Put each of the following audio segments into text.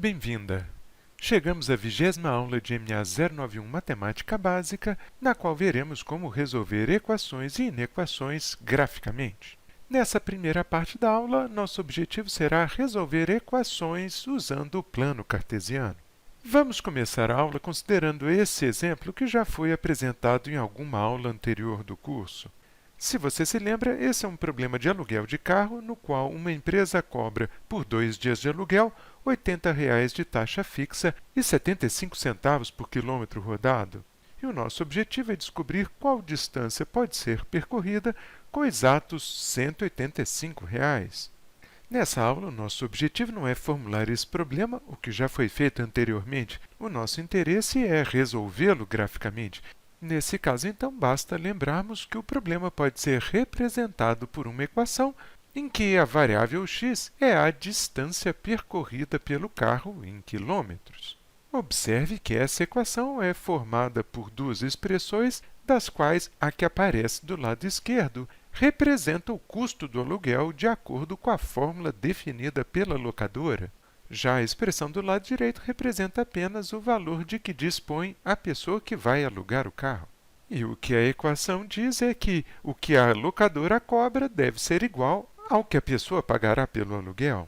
Bem-vinda! Chegamos à 20ª aula de MA 091 Matemática Básica, na qual veremos como resolver equações e inequações graficamente. Nessa primeira parte da aula, nosso objetivo será resolver equações usando o plano cartesiano. Vamos começar a aula considerando esse exemplo que já foi apresentado em alguma aula anterior do curso. Se você se lembra, esse é um problema de aluguel de carro, no qual uma empresa cobra, por 2 dias de aluguel, R$ 80 de taxa fixa e 75 centavos por quilômetro rodado. E o nosso objetivo é descobrir qual distância pode ser percorrida com exatos R$ 185. Nessa aula, o nosso objetivo não é formular esse problema, o que já foi feito anteriormente. O nosso interesse é resolvê-lo graficamente. Nesse caso, então, basta lembrarmos que o problema pode ser representado por uma equação em que a variável x é a distância percorrida pelo carro em quilômetros. Observe que essa equação é formada por duas expressões, das quais a que aparece do lado esquerdo representa o custo do aluguel de acordo com a fórmula definida pela locadora. Já a expressão do lado direito representa apenas o valor de que dispõe a pessoa que vai alugar o carro. E o que a equação diz é que o que a locadora cobra deve ser igual ao que a pessoa pagará pelo aluguel.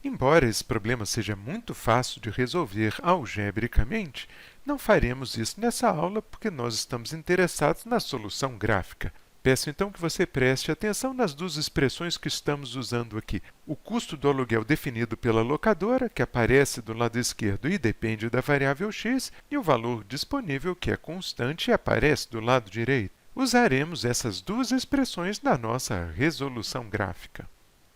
Embora esse problema seja muito fácil de resolver algebricamente, não faremos isso nessa aula porque nós estamos interessados na solução gráfica. Peço então que você preste atenção nas duas expressões que estamos usando aqui. O custo do aluguel definido pela locadora, que aparece do lado esquerdo e depende da variável x, e o valor disponível, que é constante e aparece do lado direito. Usaremos essas duas expressões na nossa resolução gráfica.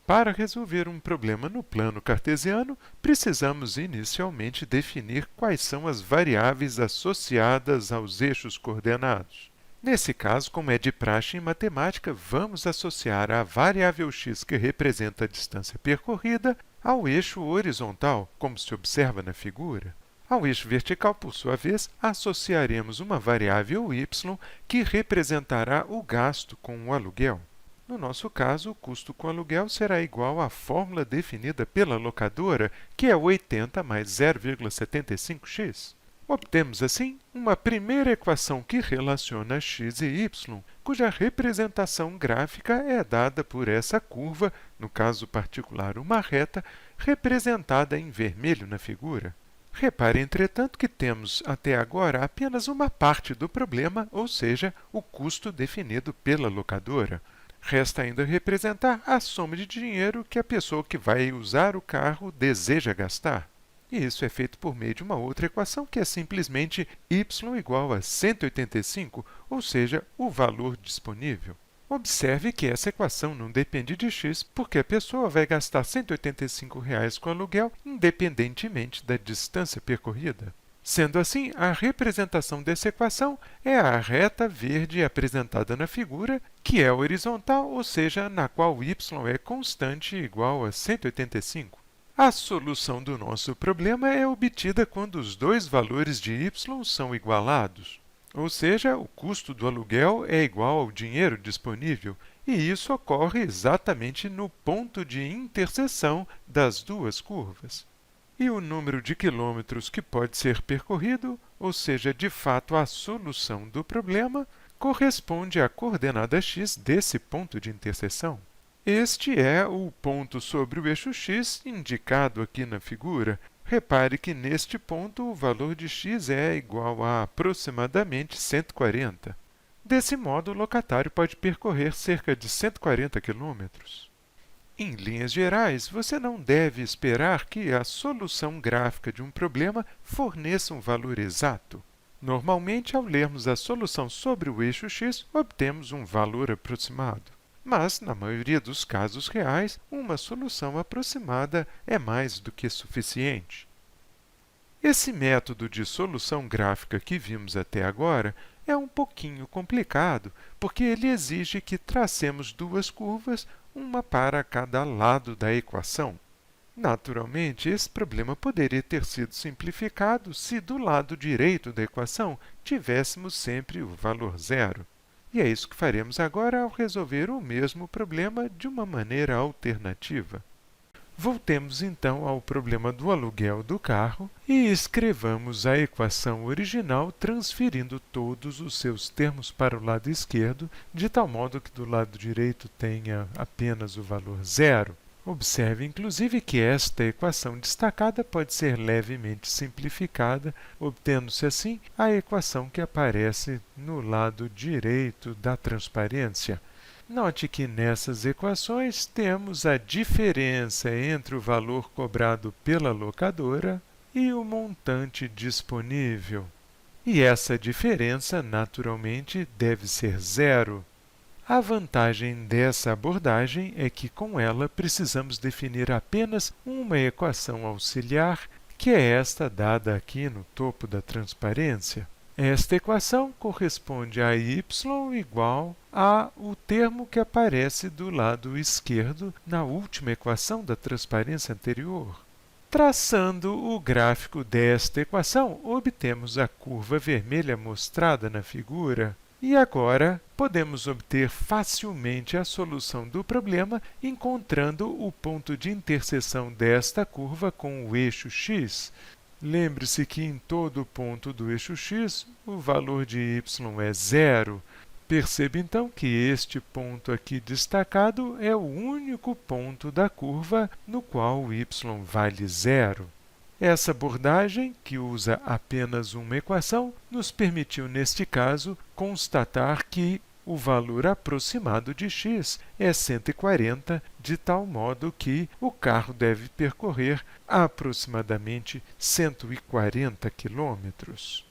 Para resolver um problema no plano cartesiano, precisamos inicialmente definir quais são as variáveis associadas aos eixos coordenados. Nesse caso, como é de praxe em matemática, vamos associar a variável x, que representa a distância percorrida, ao eixo horizontal, como se observa na figura. Ao eixo vertical, por sua vez, associaremos uma variável y, que representará o gasto com o aluguel. No nosso caso, o custo com aluguel será igual à fórmula definida pela locadora, que é 80 mais 0,75x. Obtemos, assim, uma primeira equação que relaciona x e y, cuja representação gráfica é dada por essa curva, no caso particular uma reta, representada em vermelho na figura. Repare, entretanto, que temos até agora apenas uma parte do problema, ou seja, o custo definido pela locadora. Resta ainda representar a soma de dinheiro que a pessoa que vai usar o carro deseja gastar. E isso é feito por meio de uma outra equação, que é simplesmente y igual a 185, ou seja, o valor disponível. Observe que essa equação não depende de x, porque a pessoa vai gastar R$ 185 com aluguel, independentemente da distância percorrida. Sendo assim, a representação dessa equação é a reta verde apresentada na figura, que é horizontal, ou seja, na qual y é constante igual a 185. A solução do nosso problema é obtida quando os dois valores de y são igualados, ou seja, o custo do aluguel é igual ao dinheiro disponível, e isso ocorre exatamente no ponto de interseção das duas curvas. E o número de quilômetros que pode ser percorrido, ou seja, de fato a solução do problema, corresponde à coordenada x desse ponto de interseção. Este é o ponto sobre o eixo x indicado aqui na figura. Repare que neste ponto o valor de x é igual a aproximadamente 140. Desse modo, o locatário pode percorrer cerca de 140 quilômetros. Em linhas gerais, você não deve esperar que a solução gráfica de um problema forneça um valor exato. Normalmente, ao lermos a solução sobre o eixo x, obtemos um valor aproximado. Mas, na maioria dos casos reais, uma solução aproximada é mais do que suficiente. Esse método de solução gráfica que vimos até agora é um pouquinho complicado, porque ele exige que tracemos duas curvas, uma para cada lado da equação. Naturalmente, esse problema poderia ter sido simplificado se do lado direito da equação tivéssemos sempre o valor zero. E é isso que faremos agora ao resolver o mesmo problema de uma maneira alternativa. Voltemos então ao problema do aluguel do carro e escrevamos a equação original transferindo todos os seus termos para o lado esquerdo, de tal modo que do lado direito tenha apenas o valor zero. Observe, inclusive, que esta equação destacada pode ser levemente simplificada, obtendo-se assim a equação que aparece no lado direito da transparência. Note que nessas equações temos a diferença entre o valor cobrado pela locadora e o montante disponível. E essa diferença, naturalmente, deve ser zero. A vantagem dessa abordagem é que, com ela, precisamos definir apenas uma equação auxiliar, que é esta dada aqui no topo da transparência. Esta equação corresponde a y igual a o termo que aparece do lado esquerdo na última equação da transparência anterior. Traçando o gráfico desta equação, obtemos a curva vermelha mostrada na figura. E agora, podemos obter facilmente a solução do problema encontrando o ponto de interseção desta curva com o eixo x. Lembre-se que em todo ponto do eixo x, o valor de y é zero. Perceba então que este ponto aqui destacado é o único ponto da curva no qual o y vale zero. Essa abordagem, que usa apenas uma equação, nos permitiu, neste caso, constatar que o valor aproximado de x é 140, de tal modo que o carro deve percorrer aproximadamente 140 quilômetros.